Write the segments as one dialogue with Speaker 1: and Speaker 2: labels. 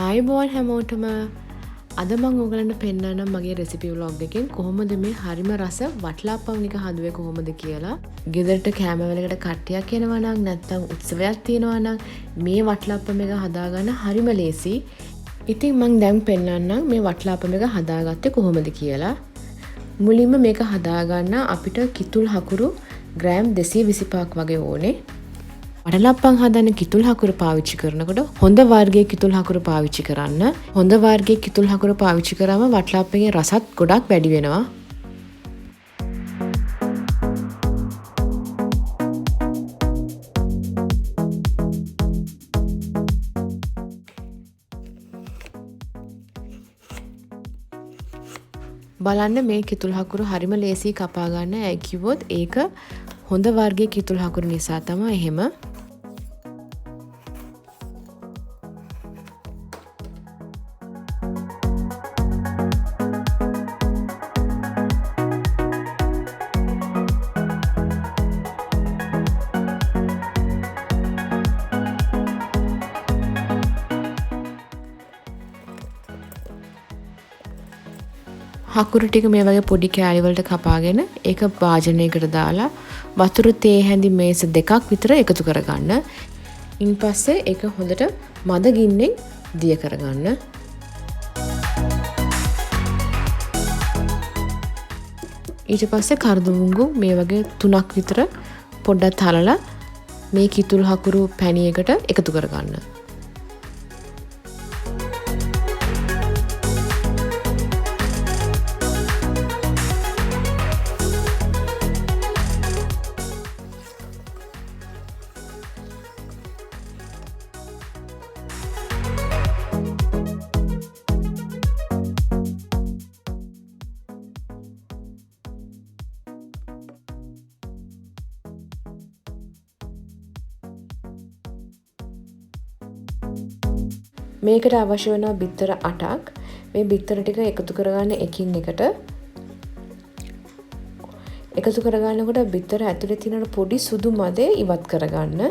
Speaker 1: ආයුබෝවන් හැමෝටම අද මම ඔයගලන්ට පෙන්නන්නම් මගේ රෙසිපි ව්ලොග් එකෙන් කොහොමද මේ හරිම රස වටලප්පම් එක හදුවේ කොහොමද කියලා. ගෙදරට කෑම වලකට කට්ටියක් එනවා නම් නැත්නම් උත්සවයක් තියෙනවා නම් මේ වටලප්පම් එක හදාගන්න හරිම ලේසි. ඉතින් මම දැන් පෙන්නන්නම් මේ වටලප්පම් එක හදාගත්තේ කොහොමද කියලා. මුලින්ම මේක හදාගන්න අපිට කිතුල් හකුරු ග්‍රෑම් 225ක් වගේ ඕනේ. වටලප්පම් හදන්න කිතුල් හකුරු පාවිච්චි කරනකොට හොඳ වර්ගයේ කිතුල් හකුරු පාවිච්චි කරන්න. හොඳ වර්ගයේ කිතුල් හකුරු පාවිච්චි කරාම වටලප්පමේ රසත් ගොඩක් වැඩි වෙනවා. බලන්න මේ කිතුල් හකුරු හරිම ලේසි කපා ගන්න. ඇයි කිව්වොත් ඒක හොඳ වර්ගයේ කිතුල් හකුරු නිසා තමයි එහෙම. හකුරු ටික මේ වගේ පොඩි කෑලි වලට කපාගෙන ඒක වාජනයකට දාලා වතුර තේ හැඳි මේස දෙකක් විතර එකතු කරගන්න. ඉන්පස්සේ ඒක හොඳට මද ගින්නෙන් දිය කරගන්න. ඊට පස්සේ කරදුමුංගු මේ වගේ 3ක් විතර පොඩ්ඩක් තලලා මේ කිතුල් හකුරු පැණියකට එකතු කරගන්න. මේකට අවශ්‍ය වෙන බිත්තර 8ක්. මේ බිත්තර ටික එකතු කරගන්න එකින් එකට. එකතු කරගන්නකොට බිත්තර ඇතුලේ තියෙන පොඩි සුදු මදේ ඉවත් කරගන්න.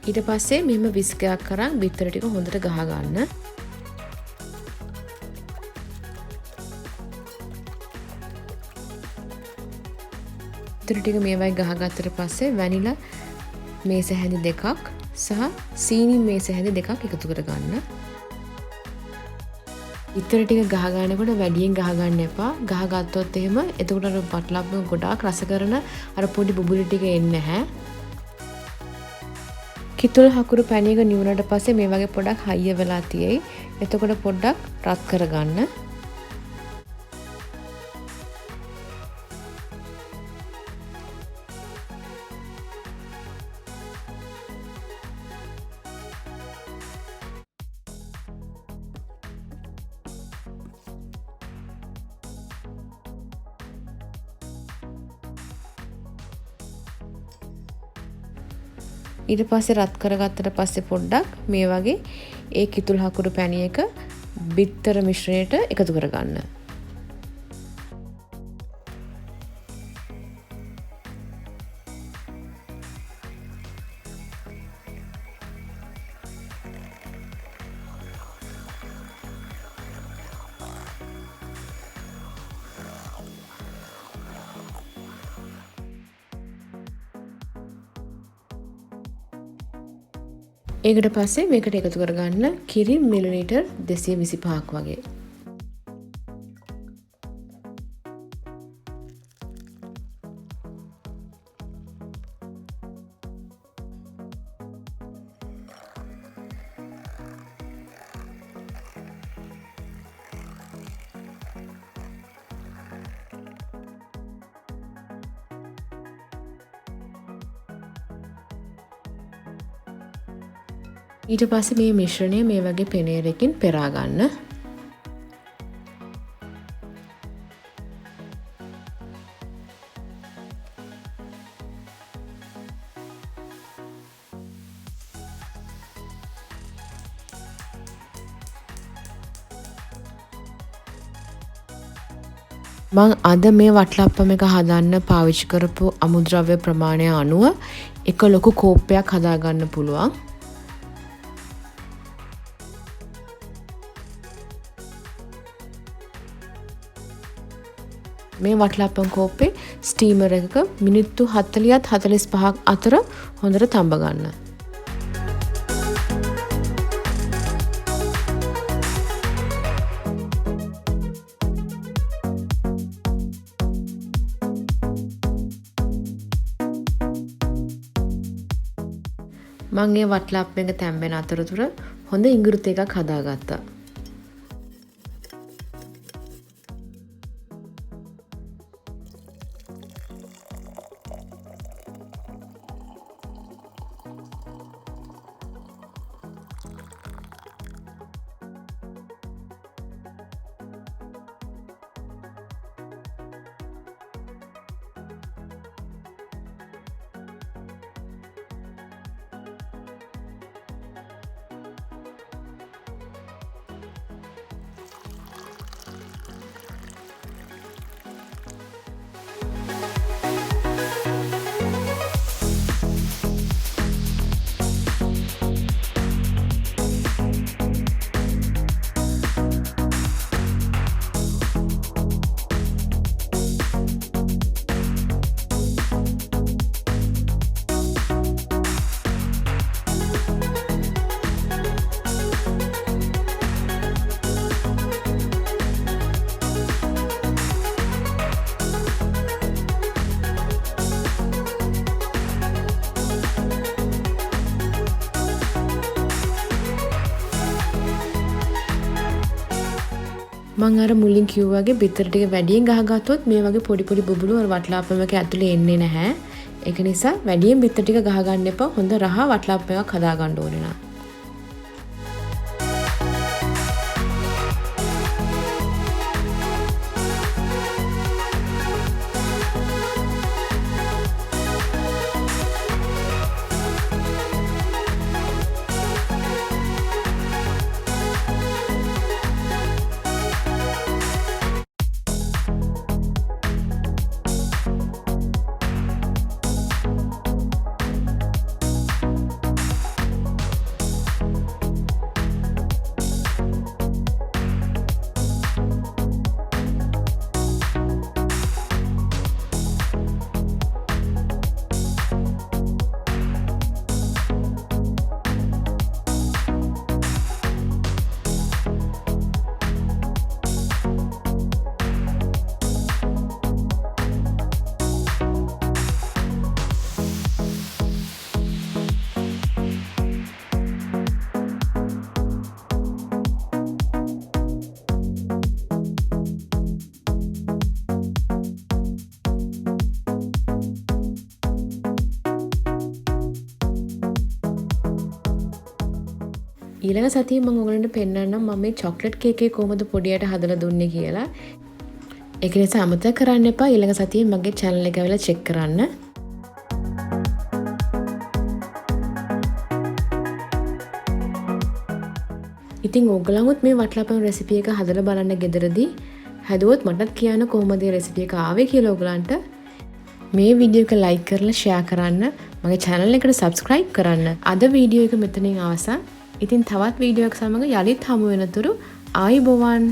Speaker 1: ඊට පස්සේ මෙහෙම විස්කයක් කරන් බිත්තර ටික හොඳට ගහ ගන්න. බිත්තර ටික මේ වගේ ගහගත්තට පස්සේ වැනිලා මේස හැඳි දෙකක් සහ සීනි මේස හැඳි දෙකක් එකතු කරගන්න. බිත්තර ටික ගහ ගන්නකොට වැඩියෙන් ගහ ගන්න එපා. ගහ ගත්තොත් එහෙම එතකොට අර වටලප්පම ගොඩාක් රස කරන අර පොඩි බුබුලු ටික එන්නේ නැහැ. කිතුල් හකුරු පැණියක නිවුනට පස්සේ මේ වගේ පොඩක් හයිය වෙලා තියෙයි. එතකොට පොඩ්ඩක් රත් කරගන්න. ඊට පස්සේ රත් කරගත්තට පස්සේ පොඩ්ඩක් මේ වගේ ඒ කිතුල් හකුරු පැණියක බිත්තර මිශ්‍රණයට එකතු කරගන්න. ඒකට පස්සේ මේකට එකතු කරගන්න කිරි මිලිලීටර් 225ක් වගේ. ඊට පස්සේ මේ මිශ්‍රණය මේ වගේ පෙනේරකින් පෙරා ගන්න. මං අද මේ වටලප්පම එක හදන්න පාවිච්චි කරපු අමුද්‍රව්‍ය ප්‍රමාණය අනුව එක ලොකු කෝප්පයක් හදාගන්න පුළුවන්. මේ වටලප්පම් කෝප්පේ ස්ටීමර් එකක මිනිත්තු 40ත් 45ක් අතර හොඳට තඹ ගන්න. මං ඒ වටලප්ප එක තැම්බෙන අතරතුර හොඳ ඉඟුරුත එකක් හදාගත්තා. මං අර මුලින් කිව්වා වගේ බිත්තර ටික වැඩියෙන් ගහගත්තොත් මේ වගේ පොඩි පොඩි බුබුලු අර වටලාපම එක ඇතුලේ එන්නේ නැහැ. ඒක නිසා වැඩියෙන් බිත්තර ටික ගහ ගන්න එපා. හොඳ රහ වටලාපම එකක් හදා ගන්න ඕනේ නා. ඊළඟ සතියේ මම ඔයගලන්ට පෙන්නන්නම් මම මේ චොක්ලට් කේක් එක කොහොමද පොඩියට හදලා දුන්නේ කියලා. ඒක නිසා අමතක කරන්න එපා ඊළඟ සතියේ මගේ channel එක ඇවිල්ලා check කරන්න. ඉතින් ඔයගලන්වත් මේ වටලපම් රෙසිපි එක හදලා බලන්න ගෙදරදී හැදුවොත් මටත් කියන්න කොහොමද මේ රෙසිපි එක ආවේ කියලා ඔයගලන්ට. මේ වීඩියෝ එක like කරලා share කරන්න, මගේ channel එකට subscribe කරන්න. අද වීඩියෝ එක මෙතනින් අවසන්. ඉතින් තවත් වීඩියෝ එකක් සමග යලිත් හමු වෙනතුරු ආයුබෝවන්.